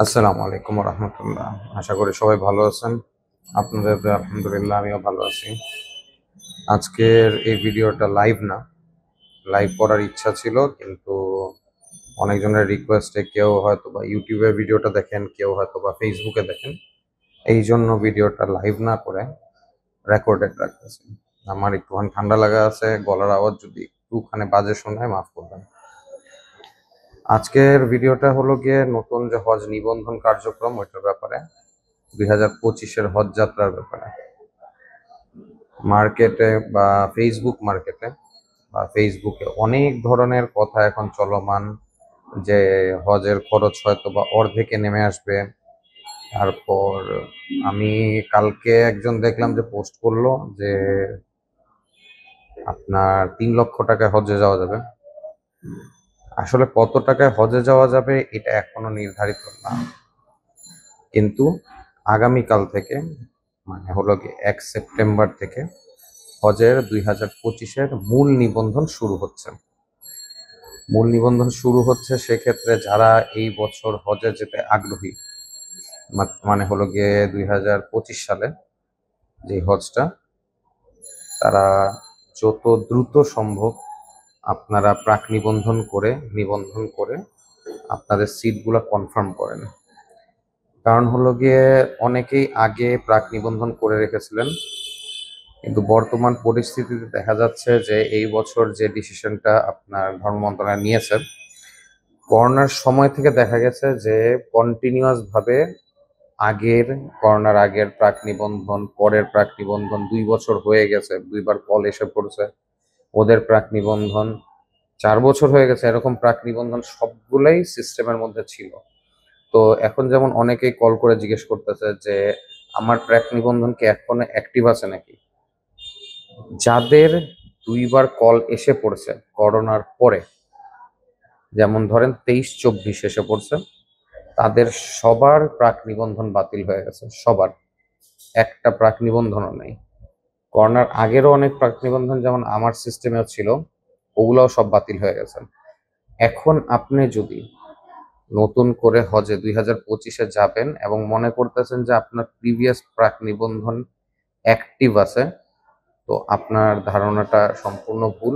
আসসালামু আলাইকুম রহমতুল্লাহ। আশা করি সবাই ভালো আছেন। আপনাদের দয়ায় আলহামদুলিল্লাহ আমিও ভালো আছি। আজকের এই ভিডিওটা লাইভ না, লাইভ করার ইচ্ছা ছিল, কিন্তু অনেকজনের রিকোয়েস্টে কেউ হয়তো বা ইউটিউবে ভিডিওটা দেখেন, কেউ হয়তো বা ফেসবুকে দেখেন, এই জন্য ভিডিওটা লাইভ না করে রেকর্ডেড রাখতেছি। আমার একটুখানি ঠান্ডা লাগা আছে, গলার আওয়াজ যদি একটুখানি বাজে শোনায় মাফ করবেন। আজকের ভিডিওটা হলো গিয়ে নতুন যে হজ নিবন্ধন কার্যক্রম ওইটার ব্যাপারে, 2025-এর হজ যাত্রার ব্যাপারে। মার্কেটে বা ফেসবুকে অনেক ধরনের কথা এখন চলমান, যে হজের খরচ হয়তো বা অর্ধেকে নেমে আসবে। তারপর আমি কালকে একজন দেখলাম যে পোস্ট করলো যে আপনার 3 লক্ষ টাকায় হজে যাওয়া যাবে। আসলে কত টাকায় হজে যাওয়া যাবে এটা এখনো নির্ধারিত না, কিন্তু আগামীকাল থেকে, মানে হলো কি 1 সেপ্টেম্বর থেকে হজের 2025-এর মূল নিবন্ধন শুরু হচ্ছে। সেক্ষেত্রে যারা এই বছর হজে যেতে আগ্রহী, মানে হলো গিয়ে 2025 সালে যে হজটা, তারা যত দ্রুত সম্ভব আপনারা নিবন্ধন করে আপনাদের সিটগুলো কনফার্ম করেন। কারণ হলো গিয়ে অনেকেই আগে প্রাক নিবন্ধন করে রেখেছিলেন, কিন্তু বর্তমান পরিস্থিতিতে দেখা যাচ্ছে যে এই বছর যে ডিসিশনটা আপনার ধর্ম মন্ত্রণালয় নিয়েছে, করোনার সময় থেকে দেখা গেছে যে কন্টিনিউয়াস ভাবে করোনার আগের প্রাক নিবন্ধন, পরের প্রাক নিবন্ধন, 2 বছর হয়ে গেছে, 2বার কল এসে পড়ছে, ওদের প্রাক নিবন্ধন 4 বছর হয়ে গেছে, এরকম প্রাক নিবন্ধন সবগুলাই সিস্টেমের মধ্যে ছিল। তো এখন যেমন অনেকেই কল করে জিজ্ঞেস করতেছে যে আমার প্রাক নিবন্ধন কি এখনো অ্যাক্টিভ আছে নাকি। যাদের 2বার কল এসে পড়ছে করোনার পরে, যেমন ধরেন 23-24 এসে পড়ছে, তাদের সবার প্রাক নিবন্ধন বাতিল হয়ে গেছে, সবার। একটা প্রাক নিবন্ধনও নেই। করোনার আগেরও অনেক প্রাক নিবন্ধন যেমন আমার সিস্টেমেও ছিল, ওগুলোও সব বাতিল হয়ে গেছে। এখন আপনি যদি নতুন করে হজে 2025-এ যাবেন এবং মনে করতেছেন যে আপনার প্রিভিয়াস প্রাক নিবন্ধন অ্যাক্টিভ আছে, তো আপনার ধারণাটা সম্পূর্ণ ভুল।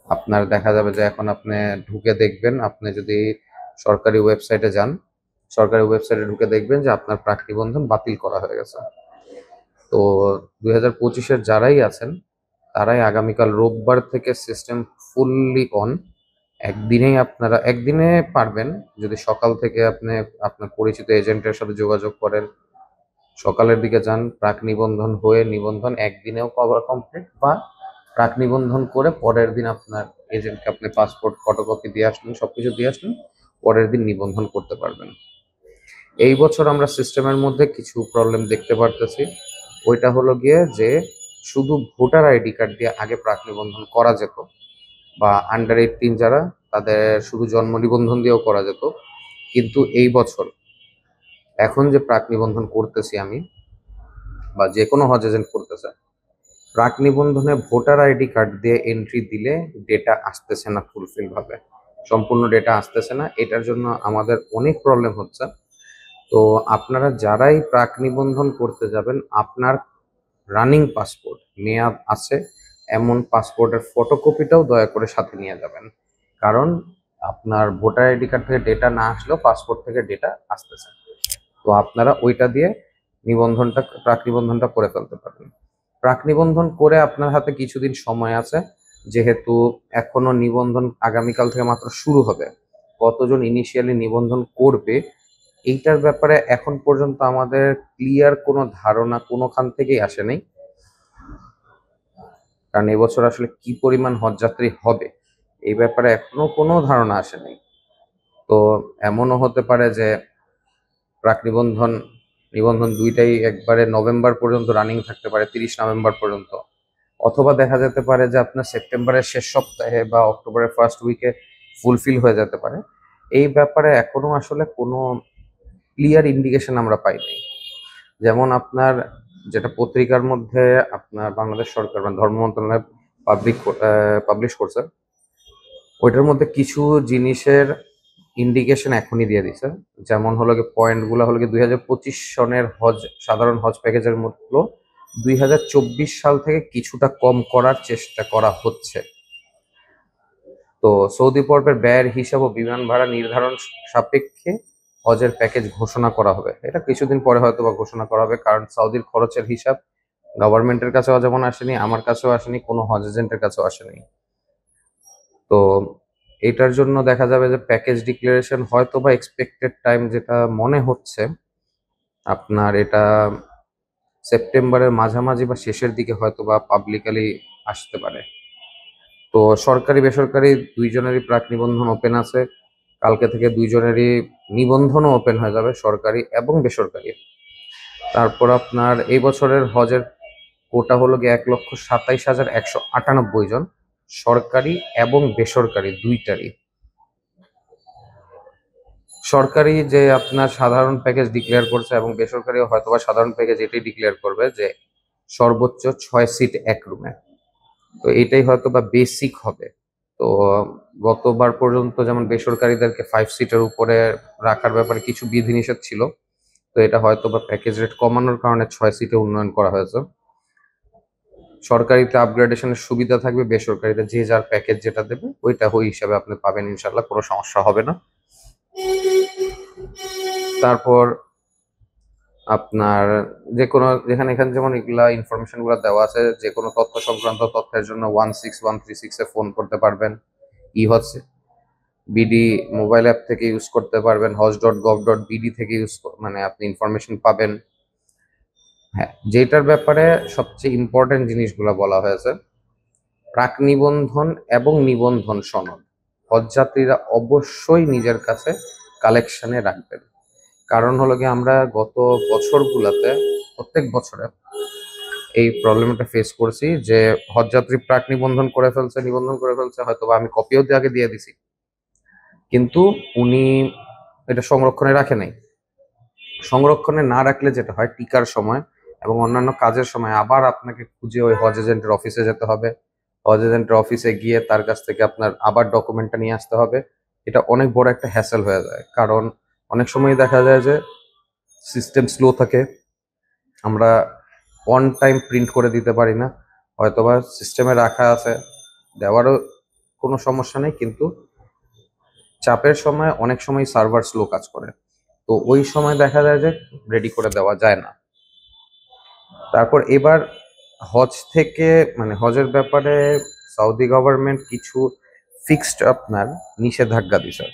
আপনার দেখা যাবে যে এখন আপনি ঢুকে দেখবেন, আপনি যদি সরকারি ওয়েবসাইটে যান, সরকারি ওয়েবসাইটে ঢুকে দেখবেন যে আপনার প্রাক নিবন্ধন বাতিল করা হয়ে গেছে। তো 2025-এর যারাই আছেন, তারাই আগামীকাল রোববার থেকে সিস্টেম ফুললি অন। একদিনে পারবেন, যদি সকাল থেকে আপনি আপনার পরিচিত এজেন্টের সাথে যোগাযোগ করেন, সকালের দিকে যান, প্রাক নিবন্ধন হয়ে নিবন্ধন একদিনেও কভার কমপ্লিট, বা প্রাক নিবন্ধন করে পরের দিন আপনার এজেন্টকে আপনি পাসপোর্ট ফটোকপি দিয়ে আসলেন, সবকিছু দিয়ে আসলেন, পরের দিন নিবন্ধন করতে পারবেন। এই বছর আমরা সিস্টেমের মধ্যে কিছু প্রবলেম দেখতে পারতেছি। ওইটা হলো গিয়ে যে শুধু ভোটার আইডি কার্ড দিয়ে আগে প্রাক নিবন্ধন করা যেত, বা আন্ডার 18 যারা, তাদের শুধু জন্ম নিবন্ধন দিয়েও করা যেত। কিন্তু এই বছর এখন যে প্রাক নিবন্ধন করতেছি আমি, বা যে কোনো হজ এজেন্ট করতেছে, প্রাক নিবন্ধনে ভোটার আইডি কার্ড দিয়ে এন্ট্রি দিলে ডেটা আসতেছে না ফুলফিল ভাবে, সম্পূর্ণ ডেটা আসতেছে না। এটার জন্য আমাদের অনেক প্রবলেম হচ্ছে। তো আপনারা যারাই প্রাক নিবন্ধন করতে যাবেন, আপনার রানিং পাসপোর্ট, মেয়াদ আছে এমন পাসপোর্টের ফটোকপিটাও দয়া করে সাথে নিয়ে যাবেন। কারণ আপনার ভোটার আইডি কার্ড থেকে ডেটা না আসলেও পাসপোর্ট থেকে ডেটা আসতেছে। তো আপনারা ওইটা দিয়ে প্রাক নিবন্ধনটা করে ফেলতে পারবেন। প্রাক নিবন্ধন করে আপনার হাতে কিছুদিন সময় আছে, যেহেতু এখনো নিবন্ধন আগামীকাল থেকে মাত্র শুরু হবে। কতজন ইনিশিয়ালি নিবন্ধন করবে এইটার ব্যাপারে এখন পর্যন্ত আমাদের ক্লিয়ার কোনো ধারণা কোনোখান থেকেই আসে নাই। কারণ এবছর আসলে কি পরিমাণ হজযাত্রী হবে এই ব্যাপারে এখনো কোনো ধারণা আসে নাই। তো এমনও হতে পারে যে প্রাক নিবন্ধন দুইটাই একবারে নভেম্বর পর্যন্ত রানিং থাকতে পারে, 30 নভেম্বর পর্যন্ত। অথবা দেখা যেতে পারে যে আপনার সেপ্টেম্বরের শেষ সপ্তাহে বা অক্টোবরের ফার্স্ট উইকে ফুলফিল হয়ে যেতে পারে। এই ব্যাপারে এখনো আসলে কোনো ক্লিয়ার ইন্ডিকেশন আমরা পাইনি। যেমন আপনার যেটা পত্রিকার মধ্যে আপনার বাংলাদেশ সরকার মানে ধর্ম মন্ত্রণালয় পাবলিশ করছে, ওইটার মধ্যে কিছু জিনিসের ইন্ডিকেশন এখনই দিয়ে দিছে। যেমন হলো গিয়ে পয়েন্টগুলো হলো গিয়ে 2025 সনের হজ সাধারণ হজ প্যাকেজের মূল্য 2024 সাল থেকে কিছুটা কম করার চেষ্টা করা হচ্ছে। তো সৌদি পর্বের ব্যয়ের হিসাব ও বিমান ভাড়া নির্ধারণ সাপেক্ষে হজের প্যাকেজ ঘোষণা করা হবে। এটা কিছুদিন পরে হয়তো বা ঘোষণা করা হবে, কারণ সৌদির খরচের হিসাব গভর্নমেন্টের কাছেও যেমন আসেনি, আমার কাছেও আসেনি, কোনো হজ এজেন্টের কাছেও আসেনি। তো এটার জন্য দেখা যাবে যে প্যাকেজ ডিক্লারেশন হয়তো বা এক্সপেক্টেড টাইম যেটা মনে হচ্ছে আপনার এটা সেপ্টেম্বরের মাঝামাঝি বা শেষের দিকে হয়তো বা পাবলিকালি আসতে পারে। তো সরকারি বেসরকারি দুইজনেরই প্রাক নিবন্ধন ওপেন আছে। কালকে থেকে দুইজনেরই নিবন্ধনও ওপেন হয়ে যাবে, সরকারি এবং বেসরকারি। তারপর আপনার এই বছরের হজের কোটা হলো গিয়ে 1,27,198 জন, সরকারি এবং বেসরকারি দুইটারই। সরকারি যে আপনার সাধারণ প্যাকেজ ডিক্লেয়ার করছে এবং বেসরকারি হয়তোবা সাধারণ প্যাকেজ এটাই ডিক্লেয়ার করবে যে সর্বোচ্চ 6 সিট এক রুমে। তো এটাই হয়তোবা বেসিক হবে। তো গতবার পর্যন্ত যেমন বেসরকারিদেরকে 5 সিটের উপরে রাখার ব্যাপারে কিছু বিধিনিষেধ ছিল, তো এটা হয়তোবা প্যাকেজ রেট কমানোর কারণে 6 সিটে উন্নয়ন করা হয়েছে। সরকারিতে আপগ্রেডেশনের সুবিধা থাকবে, বেসরকারিতে যে যার প্যাকেজ যেটা দেবে ওইটা ওই হিসাবে আপনি পাবেন, ইনশাল্লাহ কোনো সমস্যা হবে না। তারপর আপনার যে কোনো যেখানে এখানে যেমন এগুলা ইনফরমেশন গুলো দেওয়া আছে, যে কোনো তথ্য সংক্রান্ত তথ্যের জন্য 16136-এ ফোন করতে পারবেন। হচ্ছে বিডি মোবাইল অ্যাপ থেকে ইউজ করতে পারবেন, hoj.gov.bd থেকে মানে আপনি ইনফরমেশন পাবেন। হ্যাঁ, যেটার ব্যাপারে সবচেয়ে ইম্পর্টেন্ট জিনিসগুলো বলা হয়েছে, প্রাক নিবন্ধন এবং নিবন্ধন সনদ হজযাত্রীরা অবশ্যই নিজের কাছে কালেকশনে রাখবেন। কারণ হলো কি আমরা গত বছরগুলোতে প্রত্যেক বছরে এই প্রবলেমটা ফেস করছি যে হজযাত্রী প্রাক নিবন্ধন করে ফেলছে, হয়তো আমি কপিও আগে দিয়ে দিছি, কিন্তু উনি এটা সংরক্ষণে রাখে নাই। সংরক্ষণে না রাখলে যেটা হয়, টিকার সময় এবং অন্যান্য কাজের সময় আবার আপনাকে খুঁজে ওই হজ এজেন্টের অফিসে যেতে হবে। হজ এজেন্টের অফিসে গিয়ে তার কাছ থেকে আপনার আবার ডকুমেন্টটা নিয়ে আসতে হবে। এটা অনেক বড় একটা হ্যাসেল হয়ে যায়, কারণ অনেক সময় দেখা যায় যে সিস্টেম স্লো থাকে, আমরা অন টাইম প্রিন্ট করে দিতে পারি না। হয়তোবা সিস্টেমে রাখা আছে, দেওয়ারও কোনো সমস্যা নেই, কিন্তু চাপের সময় অনেক সময় সার্ভার স্লো কাজ করে, তো ওই সময় দেখা যায় যে রেডি করে দেওয়া যায় না। তারপর এবার হজ থেকে মানে হজের ব্যাপারে সৌদি গভর্নমেন্ট কিছু ফিক্সড আপনার নিষেধাজ্ঞা দিছে।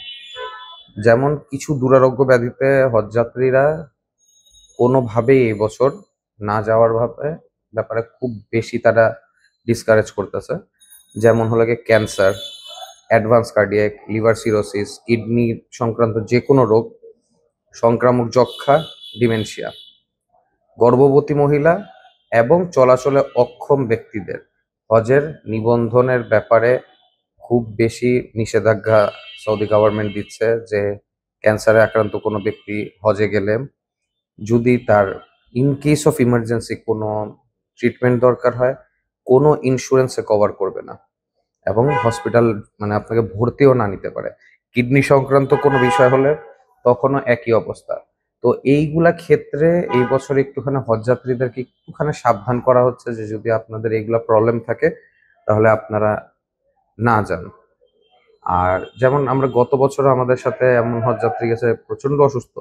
যেমন কিছু দুরারোগ্য ব্যাধিতে হজযাত্রীরা কোনোভাবেই এই বছর না যাওয়ার ব্যাপারে খুব বেশি তারা ডিসকারেজ করতেছে। যেমন হলো গিয়ে cancer, advance cardiac, liver cirrhosis, kidney সংক্রান্ত যে কোনো রোগ, সংক্রামক যক্ষা, ডিমেনশিয়া, গর্ভবতী মহিলা এবং চলাচলে অক্ষম ব্যক্তিদের হজের নিবন্ধনের ব্যাপারে খুব বেশি নিষেধাজ্ঞা সৌদি গভর্নমেন্ট দিচ্ছে। যে ক্যান্সারে আক্রান্ত কোনো ব্যক্তি হজে গেলে যদি তার ইন কেস অফ ইমার্জেন্সি কোনো ট্রিটমেন্ট দরকার হয়, কোনো ইন্স্যুরেন্সে কভার করবে না এবং হসপিটাল মানে আপনাকে ভর্তিও না নিতে পারে। কিডনি সংক্রান্ত কোনো বিষয় হলে তখনও একই অবস্থা। তো এইগুলা ক্ষেত্রে এই বছর একটুখানি হজযাত্রীদেরকে একটুখানি সাবধান করা হচ্ছে যে যদি আপনাদের এইগুলা প্রবলেম থাকে তাহলে আপনারা না যান। আর যেমন আমরা গত বছরও আমাদের সাথে এমন হজযাত্রী গেছে প্রচন্ড অসুস্থ,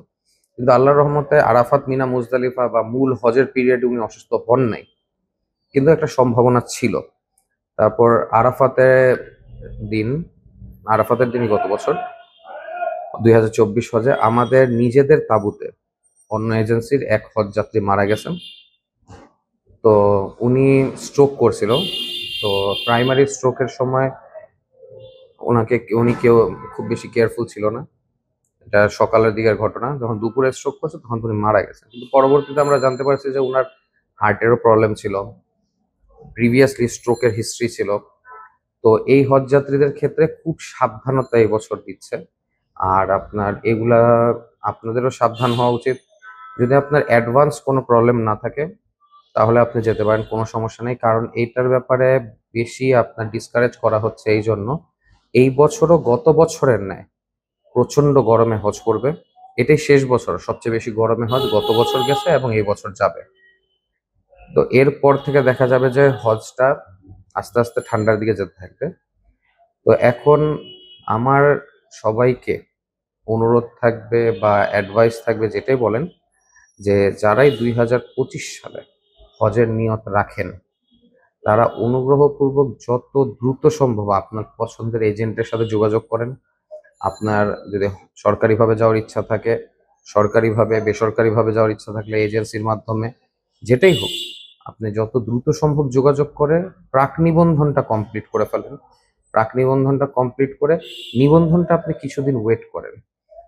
কিন্তু আল্লাহর রহমতে আরাফাত, মিনা, মুজদালিফা বা মূল হজের পিরিয়ডে উনি অসুস্থ হন নাই, কিন্তু একটা সম্ভাবনা ছিল। তারপর দিন আরাফাতের দিনই গত বছর 2024 হজে আমাদের নিজেদের তাঁবুতে অন্য এজেন্সির এক হজযাত্রী মারা গেছেন। তো উনি স্ট্রোক করছিল, তো প্রাইমারি স্ট্রোকের সময় উনি কেউ খুব বেশি কেয়ারফুল ছিল না। এটা সকালের দিকের ঘটনা, যখন দুপুরে স্ট্রোক করছে তখন উনি মারা গেছেন। কিন্তু পরবর্তীতে আমরা জানতে পারছি যে উনার হার্টেরও প্রবলেম ছিল, প্রিভিয়াসলি স্ট্রোকের হিস্ট্রি ছিল। তো এই হজযাত্রীদের ক্ষেত্রে খুব সাবধানতা এই বছর দিচ্ছে। আর আপনার এগুলা আপনাদেরও সাবধান হওয়া উচিত। যদি আপনার অ্যাডভান্স কোনো প্রবলেম না থাকে তাহলে আপনি যেতে পারেন, কোনো সমস্যা নেই। কারণ এইটার ব্যাপারে বেশি আপনার ডিসকারেজ করা হচ্ছে এই জন্য, এই বছরও গত বছরের ন্যায় প্রচন্ড গরমে হজ করবে। এটাই শেষ বছর সবচেয়ে বেশি গরমে হজ, গত বছর গেছে এবং এই বছর যাবে। তো এরপর থেকে দেখা যাবে যে হজটা আস্তে আস্তে ঠান্ডার দিকে যেতে থাকবে। তো এখন আমার সবাইকে অনুরোধ থাকবে বা অ্যাডভাইস থাকবে, যেটাই বলেন, যে যারাই 2025 সালে হজের নিয়ত রাখেন তারা অনুগ্রহপূর্বক যত দ্রুত সম্ভব আপনার পছন্দের এজেন্টের সাথে যোগাযোগ করেন। আপনার যদি সরকারিভাবে যাওয়ার ইচ্ছা থাকে, সরকারিভাবে, বেসরকারিভাবে যাওয়ার ইচ্ছা থাকলে এজেন্সির মাধ্যমে, যেটাই হোক, আপনি যত দ্রুত সম্ভব যোগাযোগ করে প্রাক নিবন্ধনটা কমপ্লিট করে ফেলেন। প্রাক নিবন্ধনটা কমপ্লিট করে নিবন্ধনটা আপনি কিছুদিন ওয়েট করেন।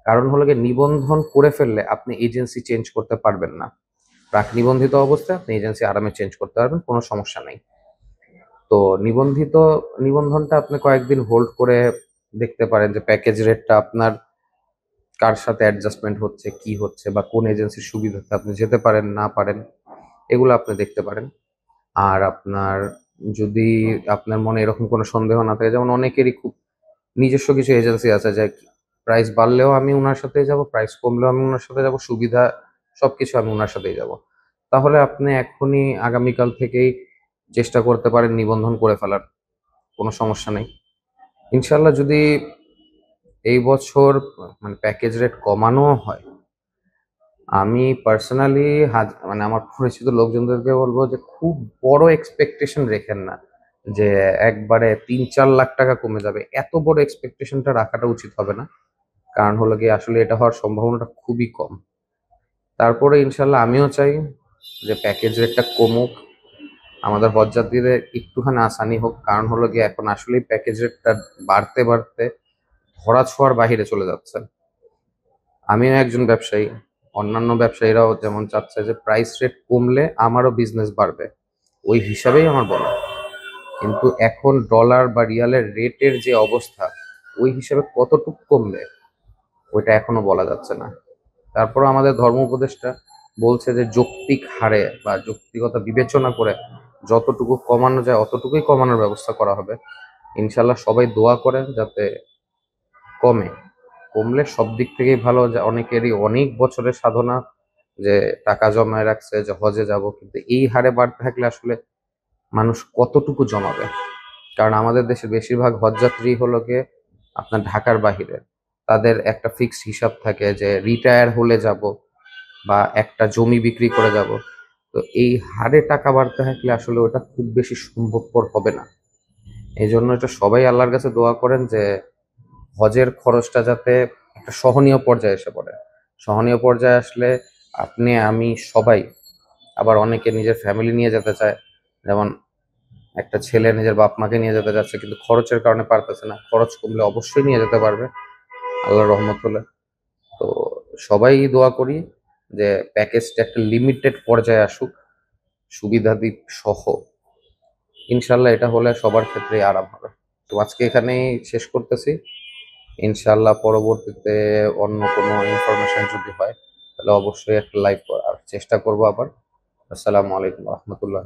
কারণ হলো গিয়ে নিবন্ধন করে ফেললে আপনি এজেন্সি চেঞ্জ করতে পারবেন না। প্রাক নিবন্ধিত অবস্থায় আপনি এজেন্সি আরামে চেঞ্জ করতে পারবেন, কোনো সমস্যা নেই। তো নিবন্ধনটা আপনি কয়েকদিন হোল্ড করে দেখতে পারেন যে প্যাকেজ রেটটা আপনার কার সাথে অ্যাডজাস্টমেন্ট হচ্ছে, কি হচ্ছে, বা কোন এজেন্সির সুবিধাতে আপনি যেতে পারেন না পারেন, এগুলো আপনি দেখতে পারেন। আর আপনার যদি আপনার মনে এরকম কোনো সন্দেহ না থাকে, যেমন অনেকেরই খুব নিজস্ব কিছু এজেন্সি আছে যে প্রাইস বাড়লেও আমি ওনার সাথেই যাব, প্রাইস কমলেও আমি ওনার সাথে যাব, সুবিধা সবকিছু আমি ওনার সাথেই যাব, তাহলে আপনি এখনই আগামীকাল থেকেই চেষ্টা করতে পারেন নিবন্ধন করে ফেলার, কোনো সমস্যা নেই। ইনশাল্লাহ যদি এই বছর মানে প্যাকেজ রেট কমানো হয়, আমি পার্সোনালি মানে আমার পরিচিত লোকজনদেরকে বলবো যে খুব বড় এক্সপেকটেশন রেখেন না যে একবারে 3-4 লাখ টাকা কমে যাবে, এত বড় এক্সপেকটেশনটা রাখাটা উচিত হবে না। কারণ হলো গিয়ে আসলে এটা হওয়ার সম্ভাবনাটা খুবই কম। তারপরে ইনশাল্লাহ আমিও চাই যে প্যাকেজ রেটটা কমুক, আমাদের হজযাত্রীদের একটুখানি আসানি হোক। কারণ হলো গিয়ে এখন আসলেই প্যাকেজ রেটটা বাড়তে বাড়তে ধরা ছোঁয়ার বাহিরে চলে যাচ্ছে। আমিও একজন ব্যবসায়ী, অন্যান্য ব্যবসায়ীরাও যেমন চাচ্ছে যে প্রাইস রেট কমলে আমারও বিজনেস বাড়বে, ওই হিসাবেই আমার বলা। কিন্তু এখন ডলার বা রিয়ালের রেটের যে অবস্থা, ওই হিসাবে কতটুকু কমলে ওইটা এখনো বলা যাচ্ছে না। তারপর আমাদের ধর্ম উপদেষ্টা বলছে যে যৌক্তিক হারে বা যৌক্তিকতা বিবেচনা করে যতটুকু কমানো যায় অতটুকুই কমানোর ব্যবস্থা করা হবে। ইনশাল্লাহ সবাই দোয়া করেন যাতে কমে। কমলে সব দিক থেকেই ভালো, যে অনেকেরই অনেক বছরের সাধনা, যে টাকা জমায় রাখছে যে হজে যাব, কিন্তু এই হারে বাড়তে থাকলে আসলে মানুষ কতটুকু জমাবে? কারণ আমাদের দেশের বেশিরভাগ হজযাত্রী হলো গিয়ে আপনার ঢাকার বাহিরে, তাদের একটা ফিক্সড হিসাব থাকে যে রিটায়ার হলে যাব বা একটা জমি বিক্রি করে যাব। তো এই হারে টাকা বাড়তে থাকলে আসলে ওটা খুব বেশি সম্ভবপর হবে না। এই জন্য এটা সবাই আল্লাহর কাছে দোয়া করেন যে হজের খরচটা যাতে একটা সহনীয় পর্যায়ে এসে পড়ে। সহনীয় পর্যায়ে আসলে আপনি, আমি, সবাই, আবার অনেকে নিজের ফ্যামিলি নিয়ে যেতে চায়। যেমন একটা ছেলে নিজের বাপ মাকে নিয়ে যেতে যাচ্ছে কিন্তু খরচের কারণে পারতেছে না, খরচ কমলে অবশ্যই নিয়ে যেতে পারবে আল্লাহর রহমত হলে। তো সবাই দোয়া করি যে প্যাকেজটা একটা লিমিটেড পর্যায়ে আসুক, সুবিধাদি সহ। ইনশাল্লাহ এটা হলে সবার ক্ষেত্রেই আরাম হবে। তো আজকে এখানেই শেষ করতেছি। ইনশাল্লাহ পরবর্তীতে অন্য কোনো ইনফরমেশন যদি হয় তাহলে অবশ্যই একটা লাইভ করার চেষ্টা করবো আবার। আসসালামু আলাইকুম রহমতুল্লাহ।